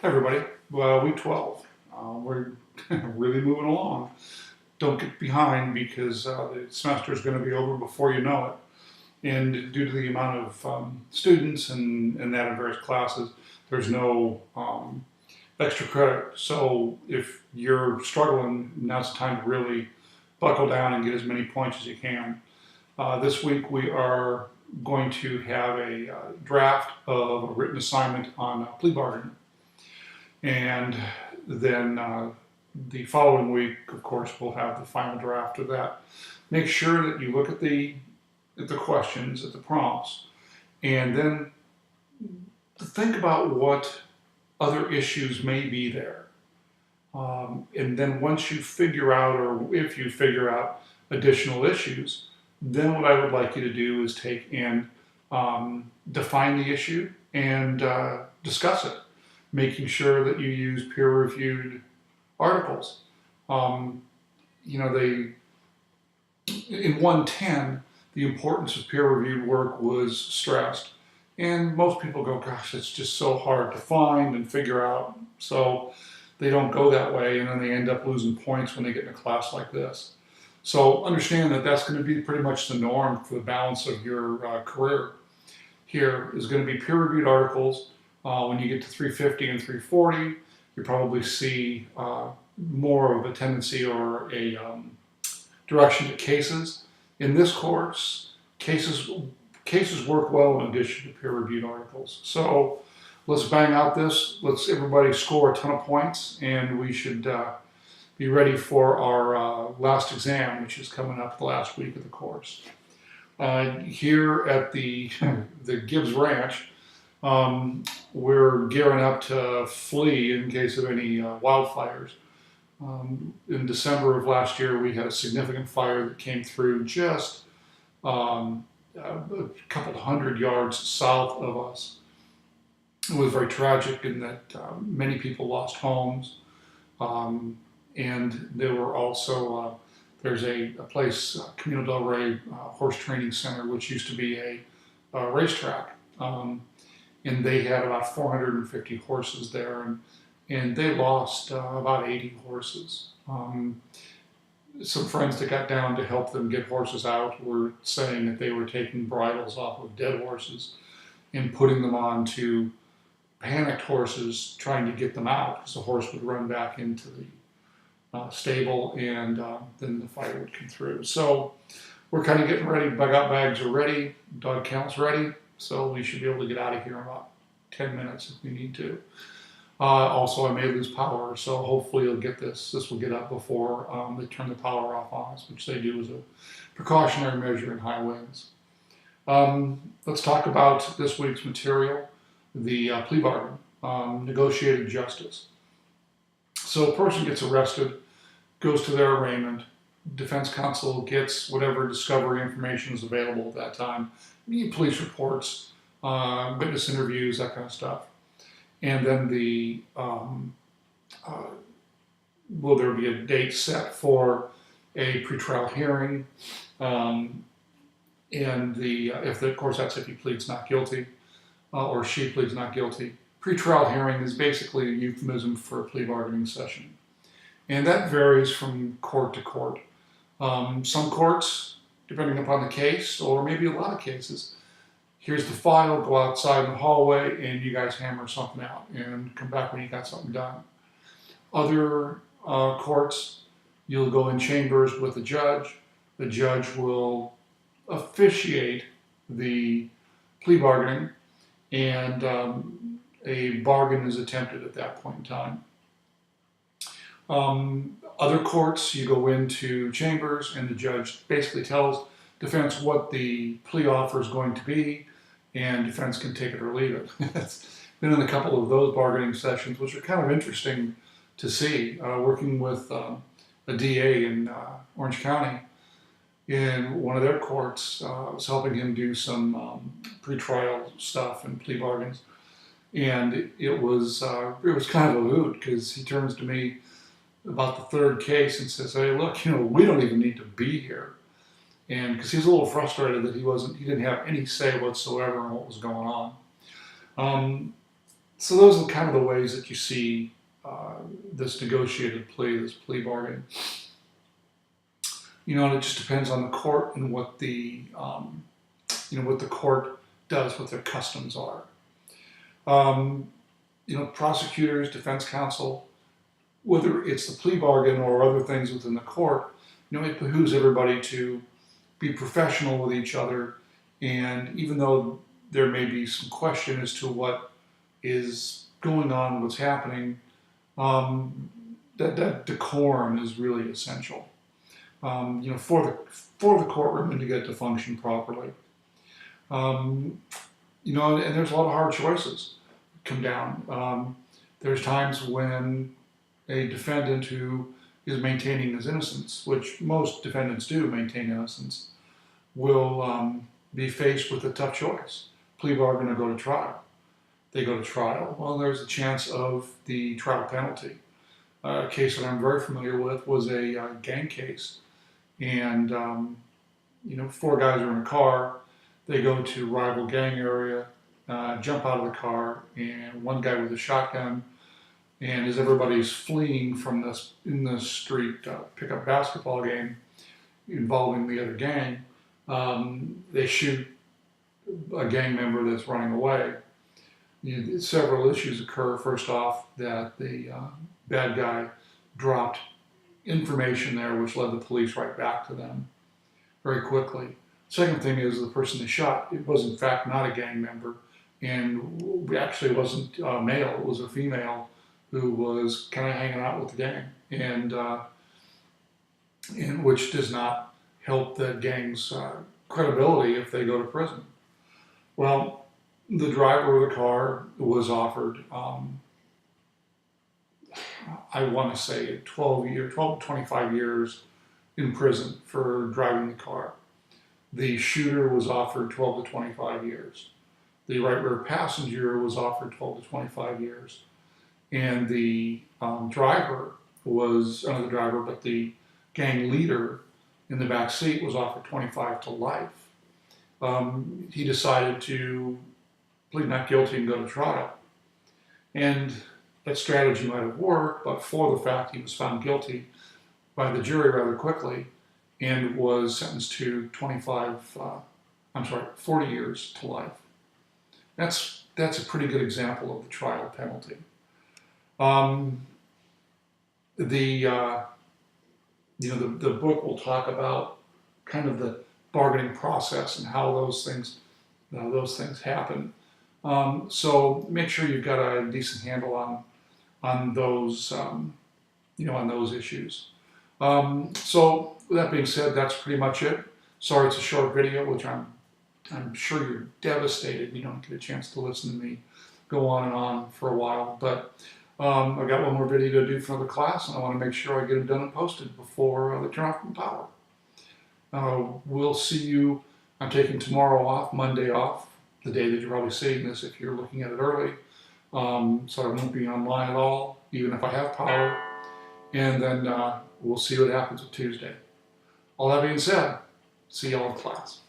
Hey everybody, week 12. We're really moving along. Don't get behind because the semester is going to be over before you know it. And due to the amount of students and that in various classes, there's no extra credit. So if you're struggling, now's the time to really buckle down and get as many points as you can. This week we are going to have a draft of a written assignment on plea bargaining. And then the following week, of course, we'll have the final draft of that. Make sure that you look at the questions, at the prompts, and then think about what other issues may be there. And then once you figure out, or if you figure out additional issues, then what I would like you to do is take and define the issue and discuss it, making sure that you use peer-reviewed articles. In 110, the importance of peer-reviewed work was stressed. And most people go, gosh, it's just so hard to find and figure out. So they don't go that way, and then they end up losing points when they get in a class like this. So understand that that's going to be pretty much the norm for the balance of your career. Here is going to be peer-reviewed articles. When you get to 350 and 340, you probably see more of a tendency or a direction to cases. In this course, cases work well in addition to peer-reviewed articles. So let's bang out this. Let's everybody score a ton of points, and we should be ready for our last exam, which is coming up the last week of the course. Here at the Gibbs Ranch, we're gearing up to flee in case of any wildfires. In December of last year, we had a significant fire that came through just a couple hundred yards south of us. It was very tragic in that many people lost homes, and there were also there's a place, Camino del Rey Horse Training Center, which used to be a racetrack. And they had about 450 horses there, and they lost about 80 horses. Some friends that got down to help them get horses out were saying that they were taking bridles off of dead horses and putting them onto panicked horses, trying to get them out, because the horse would run back into the stable, and then the fire would come through. So we're kind of getting ready. Bug out bags are ready, dog kennel's ready. So we should be able to get out of here in about 10 minutes if we need to. Also, I may lose power, so hopefully you'll get this. This will get up before they turn the power off on us, which they do as a precautionary measure in high winds. Let's talk about this week's material, the plea bargain, negotiated justice. So a person gets arrested, goes to their arraignment, defense counsel gets whatever discovery information is available at that time, police reports, witness interviews, that kind of stuff. And then will there be a date set for a pretrial hearing? Of course, that's if he pleads not guilty or she pleads not guilty. Pretrial hearing is basically a euphemism for a plea bargaining session. And that varies from court to court. Some courts, depending upon the case, or maybe a lot of cases, here's the file, go outside in the hallway, and you guys hammer something out and come back when you got something done. Other courts, you'll go in chambers with the judge. The judge will officiate the plea bargaining, and a bargain is attempted at that point in time. Other courts, you go into chambers, and the judge basically tells defense what the plea offer is going to be, and defense can take it or leave it. It's been in a couple of those bargaining sessions, which are kind of interesting to see. Working with a DA in Orange County, in one of their courts, I was helping him do some pretrial stuff and plea bargains, and it was kind of a hoot, because he turns to me about the third case and says, "Hey, look, we don't even need to be here." And because he was a little frustrated that he didn't have any say whatsoever in what was going on. So those are kind of the ways that you see this negotiated plea, this plea bargain. And it just depends on the court and what what the court does, what their customs are. Prosecutors, defense counsel, whether it's the plea bargain or other things within the court, it behooves everybody to be professional with each other. And even though there may be some question as to what is going on, what's happening, that decorum is really essential. For the courtroom and to get it to function properly. And there's a lot of hard choices come down. There's times when a defendant who is maintaining his innocence, which most defendants do maintain innocence, will be faced with a tough choice. Plea bargain or go to trial. They go to trial. Well, there's a chance of the trial penalty. A case that I'm very familiar with was a gang case. And, 4 guys are in a car. They go to rival gang area, jump out of the car, and one guy with a shotgun. And as everybody's fleeing from this in the street pickup basketball game involving the other gang, they shoot a gang member that's running away. Several issues occur. First off, that the bad guy dropped information there which led the police right back to them very quickly. Second thing is the person they shot, it was in fact not a gang member, and actually wasn't male, it was a female who was kind of hanging out with the gang, and which does not help the gang's credibility if they go to prison. Well, the driver of the car was offered I want to say 12 to 25 years in prison for driving the car. The shooter was offered 12 to 25 years. The right rear passenger was offered 12 to 25 years. And the driver was, not the driver, but the gang leader in the back seat was offered 25 to life. He decided to plead not guilty and go to trial. And that strategy might have worked, but for the fact he was found guilty by the jury rather quickly and was sentenced to 40 years to life. That's a pretty good example of the trial penalty. The book will talk about kind of the bargaining process and how those things happen. So make sure you've got a decent handle on those on those issues. So with that being said, that's pretty much it. Sorry it's a short video, which I'm sure you're devastated you don't get a chance to listen to me go on and on for a while. But I've got one more video to do for the class, and I want to make sure I get it done and posted before they turn off the power. We'll see you. I'm taking tomorrow off, Monday off, the day that you're probably seeing this if you're looking at it early. So I won't be online at all, even if I have power. And then we'll see what happens with Tuesday. All that being said, see y'all in class.